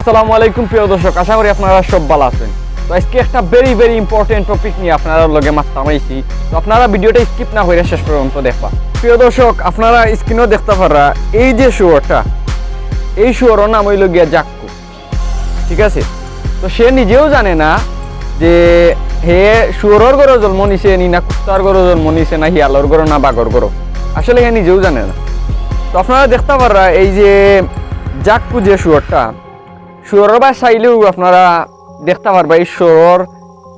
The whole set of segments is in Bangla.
আসসালামু আলাইকুম প্রিয় দর্শক, আশা করি আপনারা সব ভালো আছেন। তো আজকে একটা ভেরি ইম্পর্টেন্ট টপিক নিয়ে আপনারা লগে মাত্রা মাইছি। তো আপনারা ভিডিওটা স্কিপ না করে শেষ পর্যন্ত দেখবা। প্রিয় দর্শক, আপনারা স্ক্রিনেও দেখতে পারা এই যে শুয়োরটা, এই শুয়োরের নাম হইল গিয়া জাক্কু, ঠিক আছে? তো সে নিজেও জানে না যে হে শুয়োরের ঘরে জন্ম নিছে নি না কুত্তার ঘরে জন্ম নিছে না হিয়ালর ঘরে না বাঘর ঘরে, আসলে হে নিজেও জানে না। তো আপনারা দেখতে পারা এই যে জাক্কু যে শুয়োরটা, শুয়োরের বা চাইলেও আপনারা দেখতে পারবা এই শুয়োরের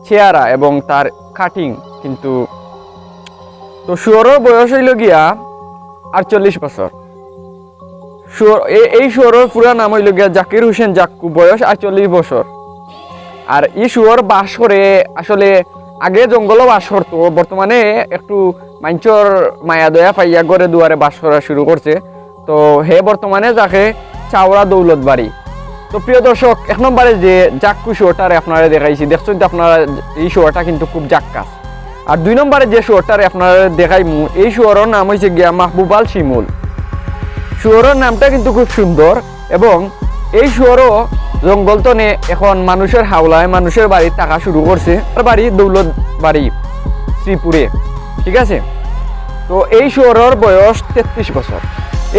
চেহারা এবং তার কাটিং কিন্তু। তো শুয়োরের বয়স হইল গিয়া 48 বছর। এই শুয়োরের পুরা নাম হইল গিয়া জাকির হোসেন জাক্কু, বয়স 48 বছর। আর এই শুয়োর বাস করে আসলে আগে জঙ্গলও বাস করতো, বর্তমানে একটু মাঞ্চর মায়া দয়া পাইয়া ঘরে দুয়ারে বাস করা শুরু করছে। তো হে বর্তমানে যাকে চাওড়া দৌলত বাড়ি। তো প্রিয় দর্শক, এক নম্বরে যে জাক্কু শুয়োরটারে আপনারা দেখাইছি, দেখছেন তো আপনারা এই শুয়োরটা কিন্তু খুব জাক্কাস। আর 2 নম্বরে যে শুয়োরটারে আপনারা দেখাইমু, এই শুয়োরের নাম হয়েছে গিয়া মাহবুবাল শিমুল। শুয়োরের নামটা কিন্তু খুব সুন্দর এবং এই শুয়োরও জঙ্গল তনে এখন মানুষের হাওলায় মানুষের বাড়ি থাকা শুরু করছে। বাড়ি দৌলত বাড়ি শ্রীপুরে, ঠিক আছে? তো এই শুয়োরের বয়স 33 বছর।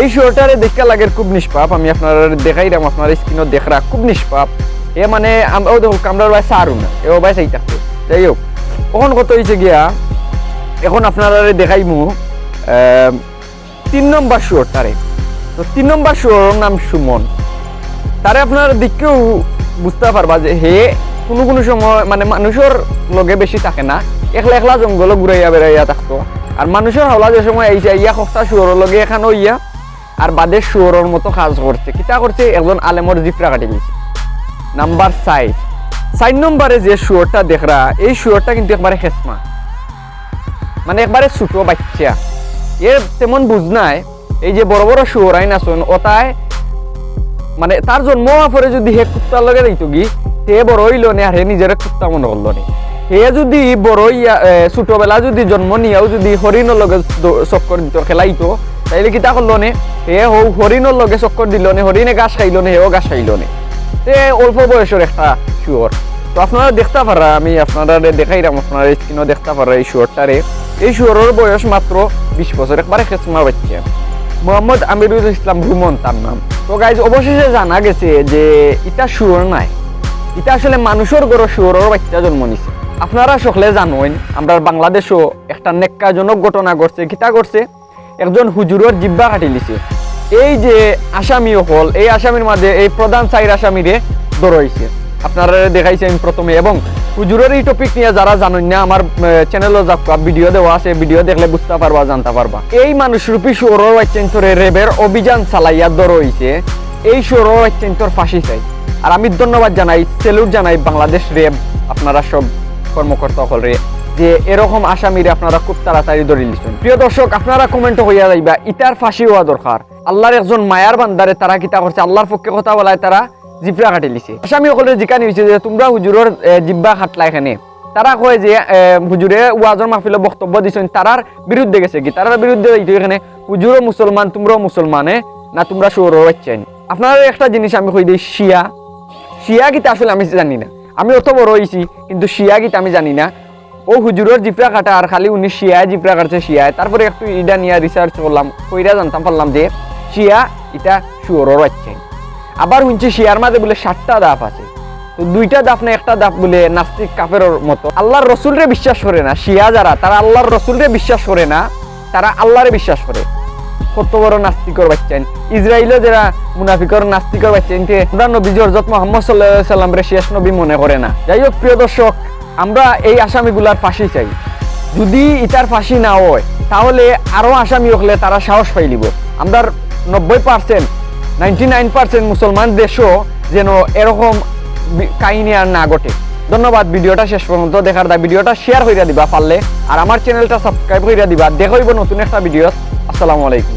এই শুয়োরটারে দেখা লাগে খুব নিষ্পাপ, আমি আপনারা দেখাইলাম, আপনার স্ক্রিনত দেখরা খুব নিষ্পাপ। এ মানে ও দেখো কামড়ার ভাই সারু না, এও ভাই চাই থাকতো। যাই হোক, এখন কত হয়েছে গিয়া, এখন আপনারা দেখাইমু 3 নম্বর শুয়োরটারে। তো 3 নম্বর শুয়োরের নাম সুমন। তারে আপনারা দেখেও বুঝতে পারবা যে হে কোনো সময় মানে মানুষের লগে বেশি থাকে না, একলা একলা জঙ্গলে ঘুরাইয়া বেড়াইয়া থাকতো। আর মানুষের হাওলা যে সময় এই ইয়া কষ্টা শুয়োরের লগে এখানে ইয়া আর বাদে শুয়োরের মতো কাজ করছে। কিতা করছে, একজন আলেমর জিপরা কাটি দিয়েছে। নাম্বার 4 নম্বরে যে শুয়োরটা দেখরা, এই শুয়োরটা কিন্তু একবারে খেসমা, মানে একবারে ছোট বাচ্চা। এর তেমন বুঝ নাই। এই যে বড় বড় শুয়োর আইন আসুন ওটায় মানে তার জন্ম হওয়ার পরে যদি হে কুত্তার লগে দিত গি, হে বড় হইল নে আর হে নিজের কুত্তা মনে করলো নে। হে যদি বড় ছোটবেলা যদি জন্ম নিয়েও যদি হরিণের লগে চক্কর দিত খেলাইতো, তাইলে কিতা করলো নে, হে হরিণের লগে চক্কর দিল নে, হরিণে ঘাস খাইল নে, হেও ঘাস খাইল নে। অল্প বয়সের একটা শুয়োর। তো আপনারা দেখতে পারা, আমি আপনারা দেখাইলাম, আপনারা স্ক্রিনও দেখতে পারা এই শুয়োরটারে। এই শুয়োরের বয়স মাত্র 20 বছর, একবারে খেসমা বাচ্চা। মোহাম্মদ আমিরুল ইসলাম ভ্রমণ তার নাম। তো গাইজ, অবশেষে জানা গেছে যে এটা শুয়োর নাই, এটা আসলে মানুষের গড় শুয়োরের বাচ্চা জন্ম নিছে। আপনারা সকলে জানেন আমরা বাংলাদেশও একটা নেক্কাজনক ঘটনা ঘটছে। কিতা করছে, একজন হুজুরের জিব্বা কাটি লিছে। এই যে আসামি হল, এই আসামির মাঝে এই প্রধান 4 আসামিরে ধরাইছে। আপনারা দেখাইছে আমি প্রথমে। এবং হুজুরের এই টপিক নিয়ে যারা জানেন না, আমার চ্যানেলে ভিডিও দেওয়া আছে, ভিডিও দেখলে বুঝতে পারবা, জানতে পারবা। এই মানুষরূপী শুয়োরের বাচ্চান্তরে রেবের অভিযান চালাইয়া ধরাইছে। এই শুয়োরের বাচ্চান্তর ফাঁসি চাই। আর আমি ধন্যবাদ জানাই, সেলুট জানাই বাংলাদেশ রেব, আপনারা সব কর্মকর্তা হলরে, যে এরকম আসামিরে আপনারা খুব তাড়াতাড়ি ধরে লিছেন। প্রিয় দর্শক, আপনারা কমেন্ট হইয়া যাইবা ইটার ফাঁসি হওয়া দরকার। আল্লাহর একজন মায়ার বান্দারে তারা কিতা করছে, আল্লাহর পক্ষে কথা বলায় তারা জিব্বা কাটি লিছে। আসামি সকলের জিকানি হয়েছে যে তোমরা হুজুরের জিব্বা কাটলা এখানে। তারা কয় যে হুজুরে ওয়াজর মাহফিলে বক্তব্য দিছেন, তারার বিরুদ্ধে গেছে কি, তারার বিরুদ্ধে এখানে হুজুরও মুসলমান, তোমরাও মুসলমানে না, তোমরা শুয়োরের বাচ্চা। আপনারা একটা জিনিস আমি কই দিই, শিয়া গীতা আসলে আমি জানি না। আমি অত বড় হয়েছি কিন্তু শিয়া গীতা আমি জানি না। ও হুজুরের জিপরা কাটা আর খালি উনি শিয়ায় জিপরা কাটছে শিয়ায়। তারপরে একটু ইডা নিয়ে রিসার্চ করলাম, কইরা জানতাম পারলাম যে শিয়া এটা শুয়োরের বাচ্চা। আবার শুনছি শিয়ার মাঝে বলে 7টা দাপ আছে। তো 2টা দাপ না একটা দাপ বলে নাস্তিক কাফের মতো আল্লাহর রসুলরে বিশ্বাস করে না। শিয়া যারা, তারা আল্লাহর রসুলরে বিশ্বাস করে না, তারা আল্লাহরে বিশ্বাস করে। কত বড় নাস্তিকর বাচ্চা। ইসরায়েলও যারা মুনাফিকর নাস্তিকর বাচ্চা, আমরা নবী হযরত মুহাম্মদ সাল্লাল্লাহু আলাইহি সাল্লামরে শেষ নবী মনে করে না। যাই হোক প্রিয় দর্শক, আমরা এই আসামিগুলার ফাঁসি চাই। যদি ইটার ফাঁসি না হয় তাহলে আরো আসামি হলে তারা সাহস পাইলিব। আমরা 90% 99% মুসলমান দেশও যেন এরকম কাহিনী আর না ঘটে। ধন্যবাদ ভিডিওটা শেষ পর্যন্ত দেখার। ভিডিওটা শেয়ার কইরা দিবা পারলে, আর আমার চ্যানেলটা সাবস্ক্রাইব কইরা দিবা। দেখা হইব নতুন একটা ভিডিও। আসসালামু আলাইকুম।